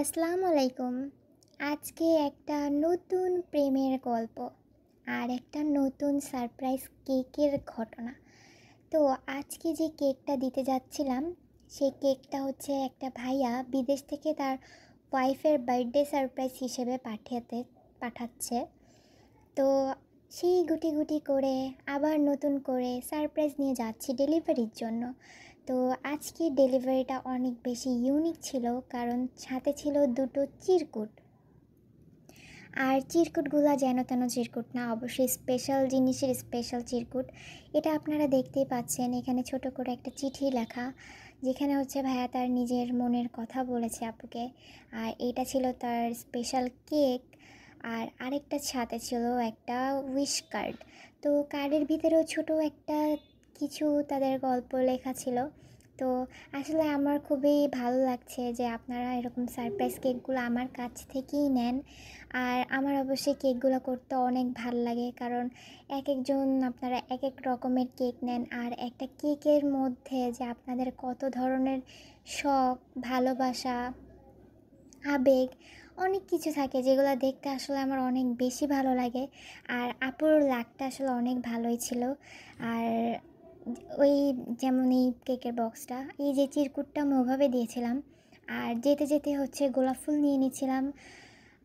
আসসালামু আলাইকুম। আজকে একটা নতুন প্রেমের গল্প আর একটা নতুন সারপ্রাইজ কেকের ঘটনা। তো আজকে যে কেকটা দিতে যাচ্ছিলাম, সেই কেকটা হচ্ছে একটা ভাইয়া বিদেশ থেকে তার ওয়াইফের বার্থডে সারপ্রাইজ হিসেবে পাঠাচ্ছে। তো সেই গুটি গুটি করে আবার নতুন করে সারপ্রাইজ নিয়ে যাচ্ছি ডেলিভারির জন্য। তো আজকে ডেলিভারিটা অনেক বেশি ইউনিক ছিল, কারণ সাথে ছিল দুটো চিরকুট। আর চিরকুটগুলো যেন তেন চিরকুট না, অবশ্যই স্পেশাল জিনিসের স্পেশাল চিরকুট। এটা আপনারা দেখতেই পাচ্ছেন, এখানে ছোট করে একটা চিঠি লেখা, যেখানে হচ্ছে ভাইয়া তার নিজের মনের কথা বলেছে আপুকে। আর এটা ছিল তার স্পেশাল কেক। আর আরেকটা সাথে ছিল একটা উইশ কার্ড। তো কার্ডের ভিতরেও ছোট একটা কিছু তাদের গল্প লেখা ছিল। তো আসলে আমার খুবই ভালো লাগছে যে আপনারা এরকম সারপ্রাইজ কেকগুলো আমার কাছ থেকেই নেন। আর আমার অবশ্যই কেকগুলো করতে অনেক ভালো লাগে, কারণ এক একজন আপনারা এক এক রকমের কেক নেন। আর একটা কেকের মধ্যে যে আপনাদের কত ধরনের শখ, ভালোবাসা, আবেগ, অনেক কিছু থাকে, যেগুলো দেখতে আসলে আমার অনেক বেশি ভালো লাগে। আর আপুর লাকটা আসলে অনেক ভালোই ছিল। আর ওই যেমন এই কেকের বক্সটা, এই যে চিরকুটটা আমি ওভাবে দিয়েছিলাম। আর যেতে যেতে হচ্ছে গোলাপ ফুল নিয়ে নিচ্ছিলাম।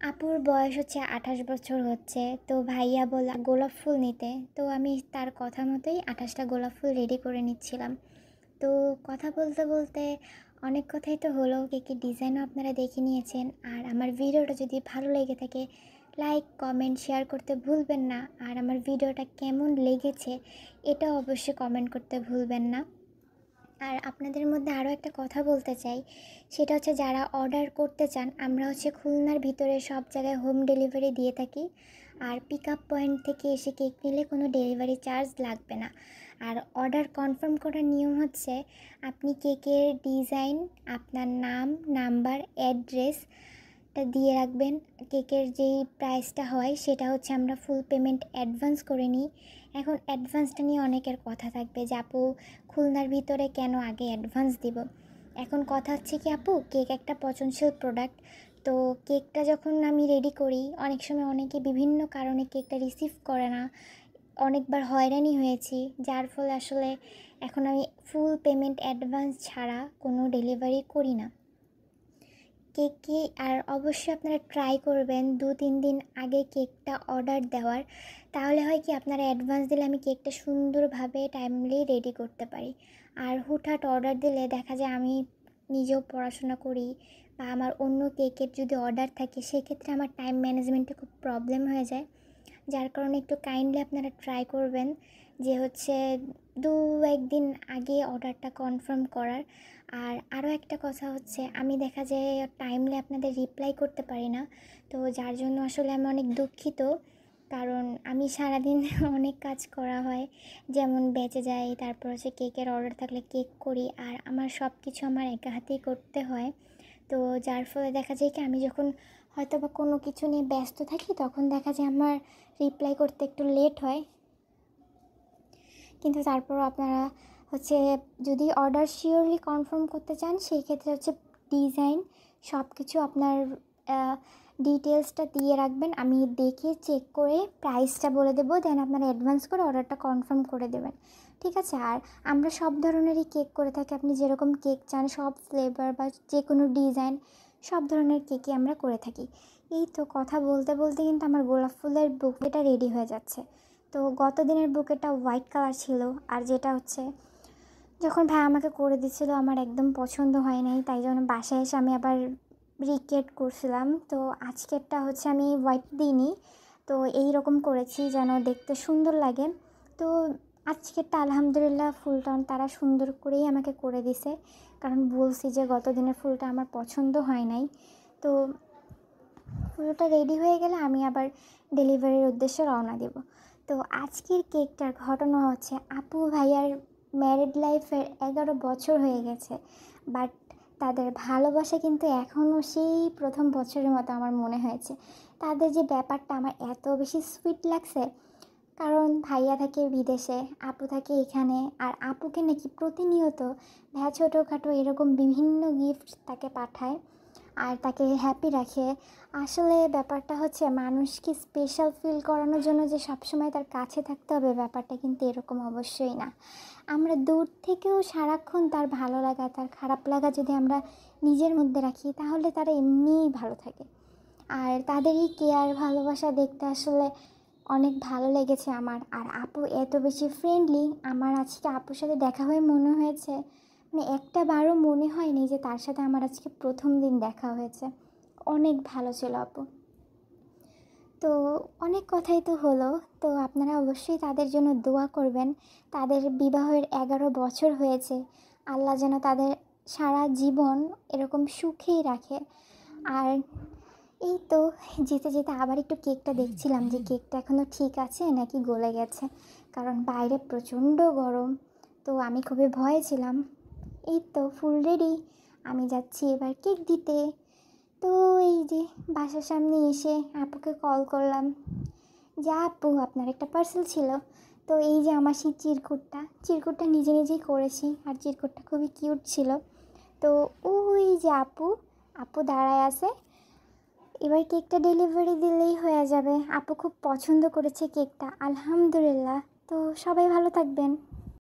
আপুর বয়স হচ্ছে 28 বছর হচ্ছে। তো ভাইয়া বলল গোলাপ ফুল নিতে, তো আমি তার কথা মতোই 28টা গোলাপ ফুল রেডি করে নিচ্ছিলাম। তো কথা বলতে বলতে অনেক কথাই তো হলো, কেকের ডিজাইনও আপনারা দেখে নিয়েছেন। আর আমার ভিডিওটা যদি ভালো লেগে থাকে, লাইক, কমেন্ট, শেয়ার করতে ভুলবেন না। আর আমার ভিডিওটা কেমন লেগেছে এটা অবশ্যই কমেন্ট করতে ভুলবেন না। আর আপনাদের মধ্যে আরও একটা কথা বলতে চাই, সেটা হচ্ছে যারা অর্ডার করতে চান, আমরা হচ্ছে খুলনার ভিতরে সব জায়গায় হোম ডেলিভারি দিয়ে থাকি। আর পিক আপ পয়েন্ট থেকে এসে কেক নিলে কোনো ডেলিভারি চার্জ লাগবে না। আর অর্ডার কনফার্ম করার নিয়ম হচ্ছে, আপনি কেকের ডিজাইন, আপনার নাম, নাম্বার, অ্যাড্রেসটা দিয়ে রাখবেন। কেকের যেই প্রাইসটা হয় সেটা হচ্ছে আমরা ফুল পেমেন্ট অ্যাডভান্স করে নিই। এখন অ্যাডভান্সটা নিয়ে অনেকের কথা থাকবে যে আপু খুলনার ভিতরে কেন আগে অ্যাডভান্স দিব। এখন কথা হচ্ছে কি আপু, কেক একটা পচনশীল প্রোডাক্ট। তো কেকটা যখন আমি রেডি করি, অনেক সময় অনেকে বিভিন্ন কারণে কেকটা রিসিভ করে না। অনেকবার হয়রানি হয়েছি, যার ফলে আসলে এখন আমি ফুল পেমেন্ট অ্যাডভান্স ছাড়া কোনো ডেলিভারি করি না কেকে। আর অবশ্যই আপনারা ট্রাই করবেন 2-3 দিন আগে কেকটা অর্ডার দেওয়ার। তাহলে হয় কি, আপনারা অ্যাডভান্স দিলে আমি কেকটা সুন্দরভাবে টাইমলি রেডি করতে পারি। আর হুটহাট অর্ডার দিলে দেখা যায় আমি নিজেও পড়াশোনা করি, বা আমার অন্য কেকের যদি অর্ডার থাকে, সেক্ষেত্রে আমার টাইম ম্যানেজমেন্টে খুব প্রবলেম হয়ে যায়। যার কারণে একটু কাইন্ডলি আপনারা ট্রাই করবেন যে হচ্ছে 2-1 দিন আগে অর্ডারটা কনফার্ম করার। আর আরও একটা কথা হচ্ছে, আমি দেখা যায় টাইমলি আপনাদের রিপ্লাই করতে পারি না। তো যার জন্য আসলে আমি অনেক দুঃখিত, কারণ আমি সারাদিন অনেক কাজ করা হয়, যেমন বেঁচে যাই, তারপর হচ্ছে কেকের অর্ডার থাকলে কেক করি, আর আমার সব কিছু আমার একা হাতেই করতে হয়। তো যার ফলে দেখা যায় কি, আমি যখন হয়তো বা কোনো কিছু নিয়ে ব্যস্ত থাকি, তখন দেখা যায় আমার রিপ্লাই করতে একটু লেট হয়। কিন্তু তারপরও আপনারা হচ্ছে যদি অর্ডার শিওরলি কনফার্ম করতে চান, সেই ক্ষেত্রে হচ্ছে ডিজাইন সব কিছু আপনার ডিটেলসটা দিয়ে রাখবেন। আমি দেখে চেক করে প্রাইসটা বলে দেবো, দেন আপনারা অ্যাডভান্স করে অর্ডারটা কনফার্ম করে দেবেন, ঠিক আছে? আর আমরা সব ধরনেরই কেক করে থাকি, আপনি যেরকম কেক চান, সব ফ্লেভার বা যে কোনো ডিজাইন, সব ধরনের কেকই আমরা করে থাকি। এই তো কথা বলতে বলতে কিন্তু আমার গোলাপ ফুলের বুকেটা রেডি হয়ে যাচ্ছে। তো গত দিনের বুকেটা হোয়াইট কালার ছিল, আর যেটা হচ্ছে যখন ভাই আমাকে করে দিচ্ছিলো আমার একদম পছন্দ হয় নাই, তাই জন্য বাসায় এসে আমি আবার রিক্রিয়েট করছিলাম। তো আজকেরটা হচ্ছে আমি হোয়াইট দিইনি, তো এই রকম করেছি যেন দেখতে সুন্দর লাগে। তো আজকেরটা আলহামদুলিল্লাহ ফুলটন তারা সুন্দর করেই আমাকে করে দিছে, কারণ বলছি যে গত দিনের ফুলটা আমার পছন্দ হয় নাই। তো পুরোটা রেডি হয়ে গেলে আমি আবার ডেলিভারির উদ্দেশ্যে রওনা দেব। তো আজকের কেকটার ঘটনা হচ্ছে, আপু ভাইয়ার ম্যারিড লাইফের 11 বছর হয়ে গেছে, বাট তাদের ভালোবাসা কিন্তু এখনও সেই প্রথম বছরের মতো আমার মনে হয়েছে। তাদের যে ব্যাপারটা আমার এত বেশি সুইট লাগছে, কারণ ভাইয়া থাকে বিদেশে, আপু থাকে এখানে। আর আপুকে নাকি প্রতিনিয়ত ভাইয়া ছোটোখাটো এরকম বিভিন্ন গিফট তাকে পাঠায়। আর তাকে হ্যাপি রাখে। আসলে ব্যাপারটা হচ্ছে মানুষকে স্পেশাল ফিল করানোর জন্য যে সবসময় তার কাছে থাকতে হবে, ব্যাপারটা কিন্তু এরকম অবশ্যই না। আমরা দূর থেকেও সারাক্ষণ তার ভালো লাগা, তার খারাপ লাগা যদি আমরা নিজের মধ্যে রাখি, তাহলে তারা এমনিই ভালো থাকে। আর তাদের এই কেয়ার ভালোবাসা দেখতে আসলে অনেক ভালো লেগেছে আমার। আর আপু এত বেশি ফ্রেন্ডলি, আমার আজকে আপুর সাথে দেখা হয়ে মনে হয়েছে, মানে একটা বারও মনে হয়নি যে তার সাথে আমার আজকে প্রথম দিন দেখা হয়েছে। অনেক ভালো ছিল আপু। তো অনেক কথাই তো হলো। তো আপনারা অবশ্যই তাদের জন্য দোয়া করবেন। তাদের বিবাহের 11 বছর হয়েছে। আল্লাহ যেন তাদের সারা জীবন এরকম সুখেই রাখে। আর এই তো যেতে যেতে আবার একটু কেকটা দেখছিলাম যে কেকটা এখনও ঠিক আছে নাকি গলে গেছে, কারণ বাইরে প্রচণ্ড গরম। তো আমি খুবই ভয়ে ছিলাম। এই তো ফুল রেডি, আমি যাচ্ছি এবার কেক দিতে। তো এই যে বাসার সামনে এসে আপুকে কল করলাম যে আপু আপনার একটা পার্সেল ছিল। তো এই যে আমার সেই চিরকুটটা নিজে নিজেই করেছি, আর চিরকুটটা খুবই কিউট ছিল। তো ওই যে আপু আপু দাঁড়ায় আছে, এবার কেকটা ডেলিভারি দিলেই হয়ে যাবে। আপু খুব পছন্দ করেছে কেকটা, আলহামদুলিল্লাহ। তো সবাই ভালো থাকবেন।